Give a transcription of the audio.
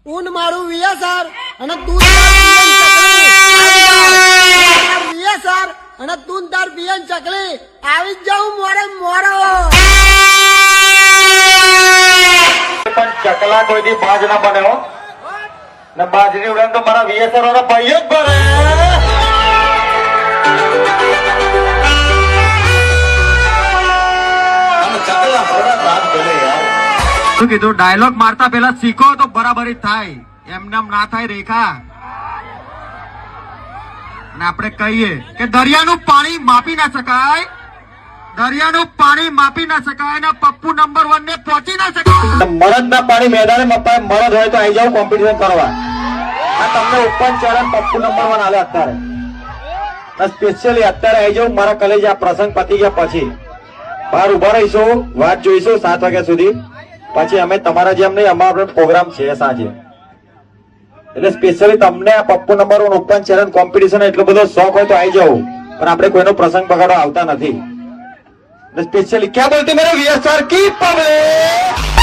ઊન મારું વીએસઆર અને તું વીએસઆર અને તું તાર પીએન ચકલી આવી જ જાઉં મોરે મોરો પણ ચકલા કોઈથી બાજ ના બને હો ને બાજરી ઉડાન તો મારા વીએસઆર વાળા ભાઈ જ ભરે ચકલા થોડા બાદ ભલે યાર શું કીધું ડાયલોગ મારતા પેલા શીખો તો બરાબર જ થાય એમને એમ ના થાય રેખા ને આપણે કહીએ કે દરિયાનું પાણી માપી ના શકાય દરિયાનું પાણી માપી ના શકાય ને પપ્પુ નંબર 1 ને પહોંચી ના શકાય મરદ ના પાણી મેદાને મપાય મરદ હોય તો આવી જાવ કોમ્પિટિશન કરવા આ તમને ઓપન ચેલેન્જ પપ્પુ નંબર 1 આલે અત્યારે સ્પેશિયલી અત્યારે આવી જાવ મારા કલેજ આ પ્રસંગ પતી ગયા પછી બહાર ઉભા રહીશું વાત જોઈશું 7 વાગ્યા સુધી પછી અમે તમારા જેમ નહીં અમારો પ્રોગ્રામ છે સાંજે એટલે સ્પેશિયલી તમને આ Pappu number 1 open challenge competition એટલો બધો શોખ હોય તો આવી જાવ પણ આપણે કોઈનો પ્રસંગ પકડવા આવતા નથી સ્પેશિયલી ક્યાં બોલते मेरे वीएसआर की पब्लिक